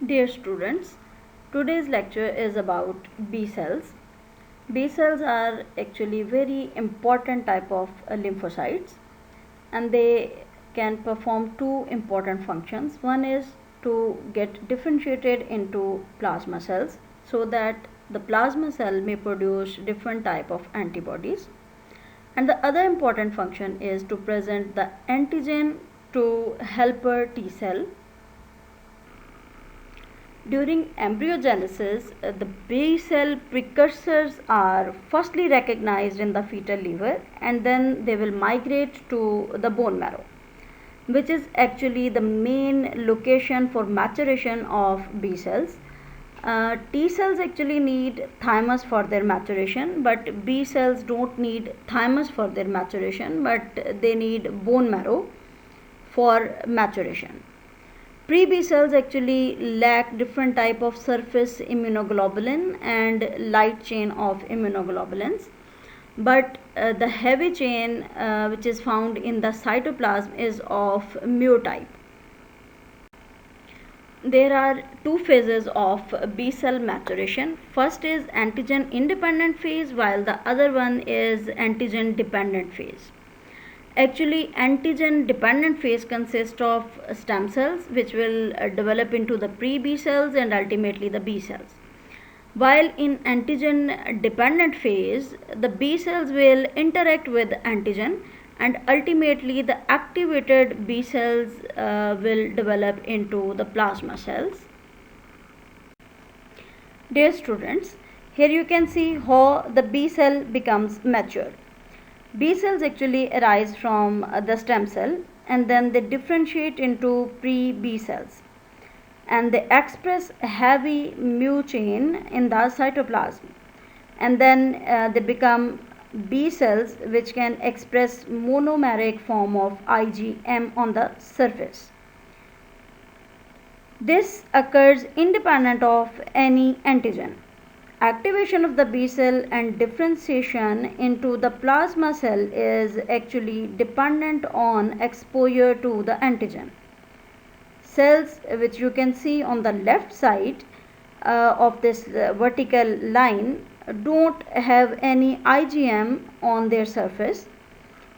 Dear students, today's lecture is about B cells. B cells are actually very important type of lymphocytes, and they can perform two important functions. One is to get differentiated into plasma cells so that the plasma cell may produce different type of antibodies, and the other important function is to present the antigen to helper T cell. During embryogenesis, the B cell precursors are firstly recognized in the fetal liver, and then they will migrate to the bone marrow, which is actually the main location for maturation of B cells. T cells actually need thymus for their maturation, but B cells don't need thymus for their maturation, but they need bone marrow for maturation. Pre-B cells actually lack different type of surface immunoglobulin and light chain of immunoglobulins, but the heavy chain which is found in the cytoplasm is of mu type. There are two phases of B cell maturation. First is antigen independent phase, while the other one is antigen dependent phase. Actually, antigen dependent phase consists of stem cells which will develop into the pre-B cells and ultimately the B cells. While in antigen dependent phase, the B cells will interact with antigen and ultimately the activated B cells will develop into the plasma cells. Dear students, here you can see how the B cell becomes mature. B cells actually arise from the stem cell, and then they differentiate into pre-B cells, and they express heavy mu chain in the cytoplasm, and then they become B cells which can express monomeric form of IgM on the surface. This occurs independent of any antigen. Activation of the B cell and differentiation into the plasma cell is actually dependent on exposure to the antigen. Cells which you can see on the left side of this vertical line don't have any IgM on their surface,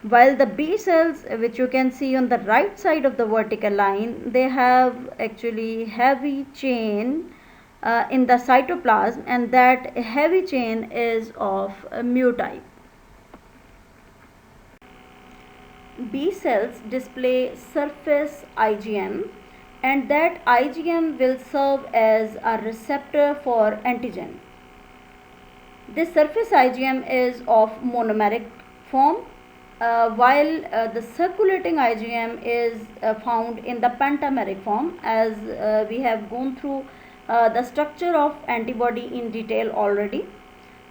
while the B cells which you can see on the right side of the vertical line, they have actually heavy chain in the cytoplasm, and that heavy chain is of mu type. B cells display surface IgM, and that IgM will serve as a receptor for antigen. This surface IgM is of monomeric form, while the circulating IgM is found in the pentameric form, as we have gone through the structure of antibody in detail already.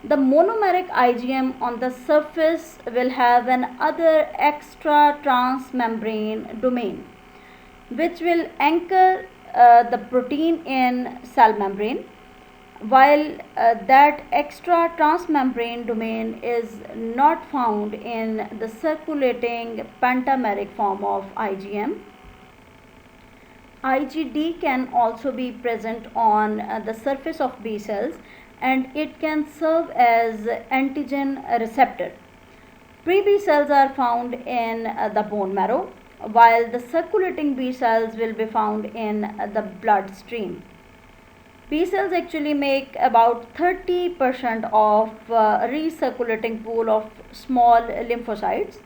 The monomeric IgM on the surface will have an other extra transmembrane domain, which will anchor the protein in cell membrane, while that extra transmembrane domain is not found in the circulating pentameric form of IgM. IgD can also be present on the surface of B cells, and it can serve as antigen receptor. Pre-B cells are found in the bone marrow, while the circulating B cells will be found in the bloodstream. B cells actually make about 30% of recirculating pool of small lymphocytes,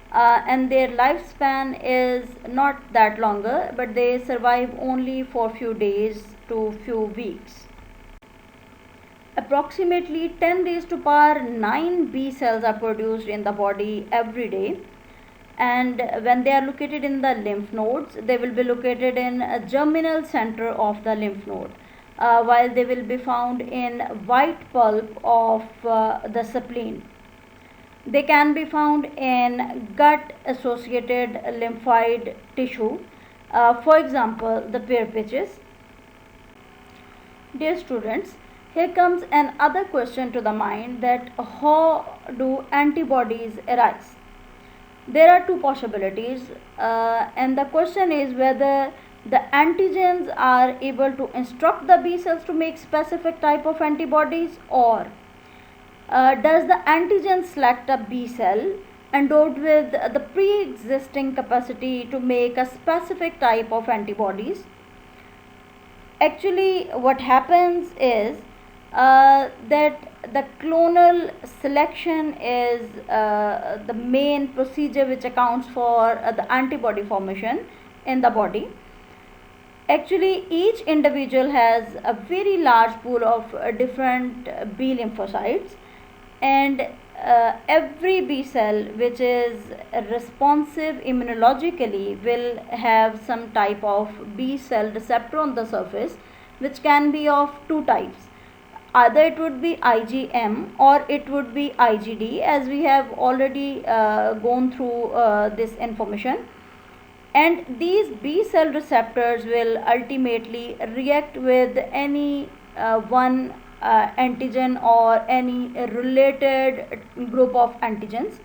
and their lifespan is not that longer, but they survive only for few days to few weeks. Approximately 10 raised to power 9 B cells are produced in the body every day, and when they are located in the lymph nodes, they will be located in a germinal center of the lymph node, while they will be found in white pulp of the spleen. They can be found in gut associated lymphoid tissue, for example the pear pitches. Dear students, here comes another question to the mind, that how do antibodies arise? There are two possibilities, and the question is whether the antigens are able to instruct the B cells to make specific type of antibodies, or does the antigen select a B cell endowed with the pre-existing capacity to make a specific type of antibodies? Actually, what happens is that the clonal selection is the main procedure which accounts for the antibody formation in the body. Actually, each individual has a very large pool of different B lymphocytes, and every B cell which is responsive immunologically will have some type of B cell receptor on the surface, which can be of two types. Either it would be IgM or it would be IgD, as we have already gone through this information. And these B cell receptors will ultimately react with any one antigen or any related group of antigens,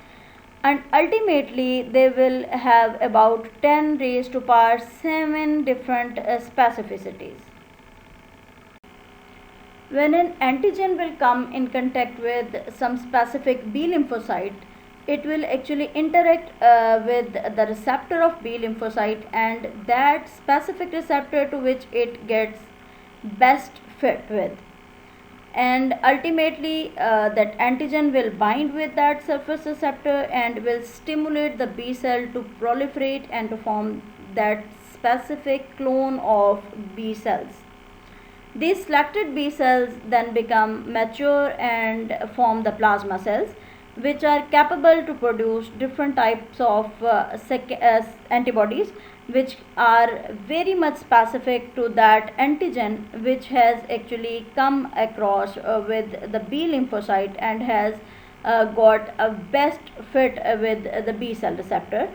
and ultimately they will have about 10 raised to power 7 different specificities. When an antigen will come in contact with some specific B lymphocyte, it will actually interact with the receptor of B lymphocyte, and that specific receptor to which it gets best fit with, and ultimately that antigen will bind with that surface receptor and will stimulate the B cell to proliferate and to form that specific clone of B cells. These selected B cells then become mature and form the plasma cells, which are capable to produce different types of antibodies, which are very much specific to that antigen which has actually come across with the B lymphocyte and has got a best fit with the B cell receptor.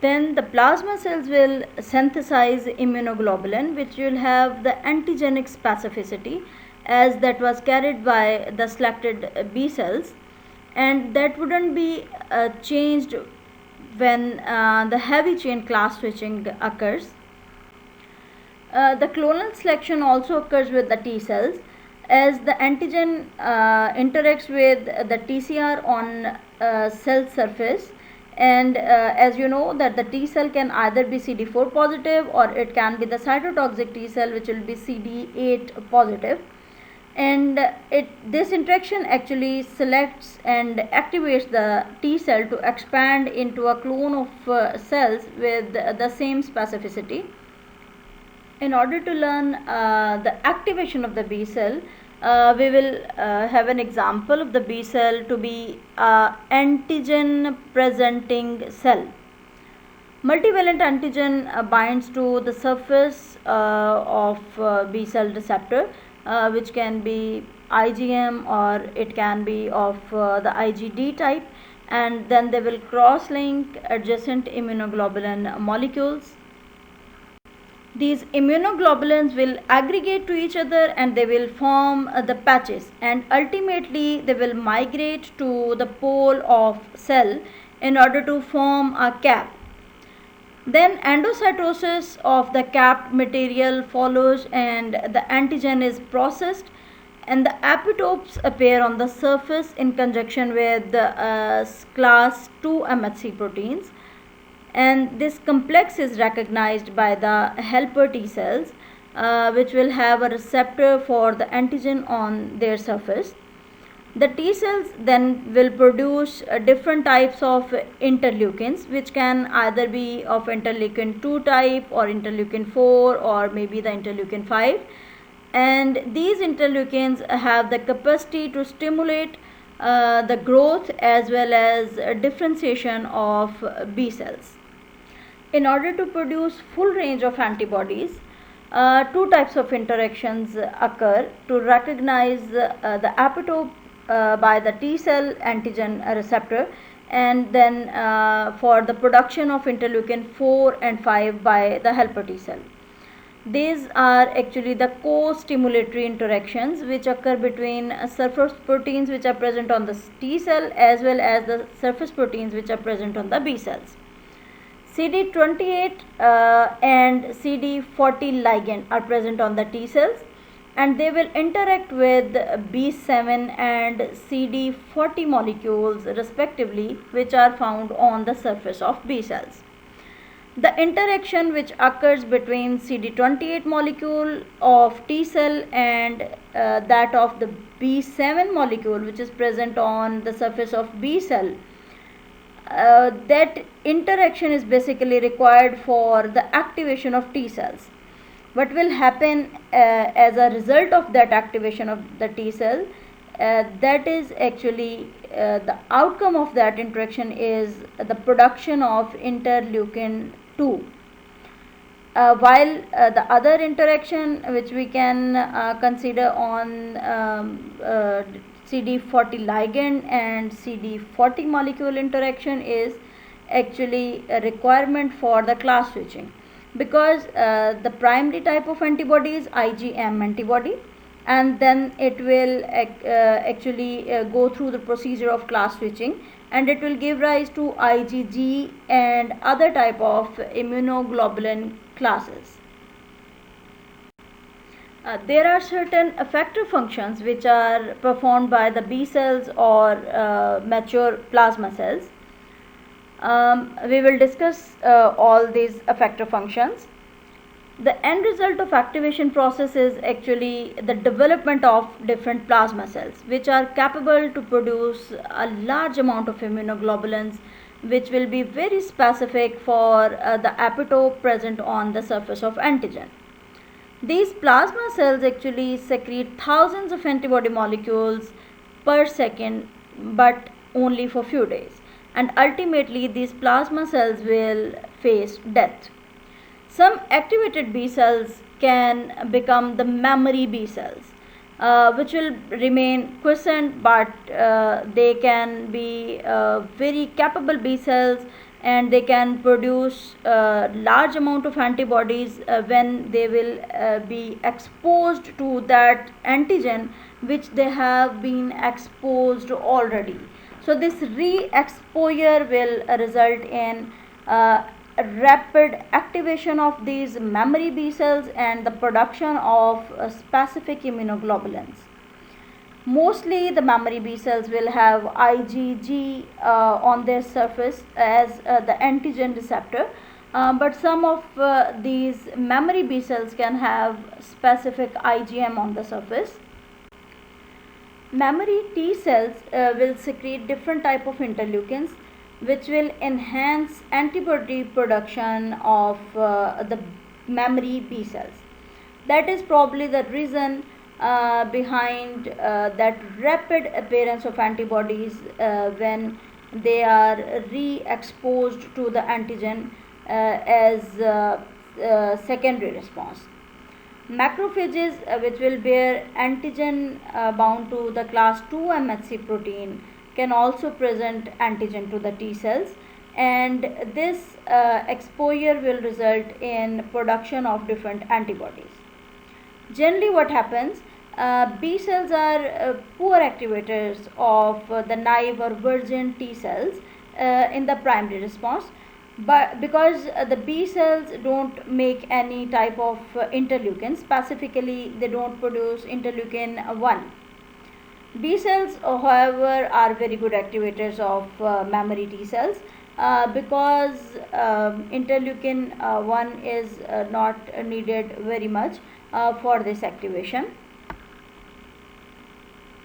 Then the plasma cells will synthesize immunoglobulin, which will have the antigenic specificity as that was carried by the selected B cells, and that wouldn't be changed when the heavy chain class switching occurs. The clonal selection also occurs with the T cells, as the antigen interacts with the TCR on cell surface, and as you know that the T cell can either be CD4 positive or it can be the cytotoxic T cell, which will be CD8 positive, and this interaction actually selects and activates the T cell to expand into a clone of cells with the same specificity. In order to learn the activation of the B cell, we will have an example of the B cell to be antigen presenting cell. Multivalent antigen binds to the surface of B cell receptor, which can be IgM or it can be of the IgD type, and then they will cross link adjacent immunoglobulin molecules. These immunoglobulins will aggregate to each other and they will form the patches, and ultimately they will migrate to the pole of cell in order to form a cap. Then endocytosis of the capped material follows and the antigen is processed, and the epitopes appear on the surface in conjunction with the class 2 MHC proteins, and this complex is recognized by the helper T cells, which will have a receptor for the antigen on their surface. The T cells then will produce different types of interleukins, which can either be of interleukin 2 type or interleukin 4 or maybe the interleukin 5, and these interleukins have the capacity to stimulate the growth as well as differentiation of B cells. In order to produce full range of antibodies, two types of interactions occur to recognize the epitope by the T cell antigen receptor, and then for the production of interleukin 4 and 5 by the helper T cell. These are actually the co-stimulatory interactions which occur between surface proteins which are present on the T cell as well as the surface proteins which are present on the B cells. CD28 and CD40 ligand are present on the T cells, and they will interact with B7 and CD40 molecules respectively, which are found on the surface of B cells. The interaction which occurs between CD28 molecule of T cell and that of the B7 molecule, which is present on the surface of B cell, that interaction is basically required for the activation of T cells. What will happen as a result of that activation of the T cell, that is actually the outcome of that interaction is the production of interleukin 2. While the other interaction which we can consider on CD40 ligand and CD40 molecule interaction is actually a requirement for the class switching, because the primary type of antibody is IgM antibody, and then it will actually go through the procedure of class switching, and it will give rise to IgG and other type of immunoglobulin classes. There are certain effector functions which are performed by the B cells or mature plasma cells. We will discuss all these effector functions. The end result of activation process is actually the development of different plasma cells which are capable to produce a large amount of immunoglobulins, which will be very specific for the epitope present on the surface of antigen. These plasma cells actually secrete thousands of antibody molecules per second, but only for few days, and ultimately these plasma cells will face death. Some activated B cells can become the memory B cells, which will remain quiescent, but they can be very capable B cells, and they can produce large amount of antibodies when they will be exposed to that antigen which they have been exposed already. So this re-exposure will result in rapid activation of these memory B cells and the production of specific immunoglobulins. Mostly the memory B cells will have IgG on their surface as the antigen receptor, but some of these memory B cells can have specific IgM on the surface. Memory T cells will secrete different type of interleukins which will enhance antibody production of the memory B cells. That is probably the reason behind that rapid appearance of antibodies when they are re-exposed to the antigen as secondary response. Macrophages which will bear antigen bound to the class 2 MHC protein can also present antigen to the T cells, and this exposure will result in production of different antibodies. Generally what happens, B cells are poor activators of the naive or virgin T cells in the primary response, but because the B cells don't make any type of interleukin, specifically they don't produce interleukin 1. B cells, however, are very good activators of memory T cells because interleukin 1 is not needed very much for this activation.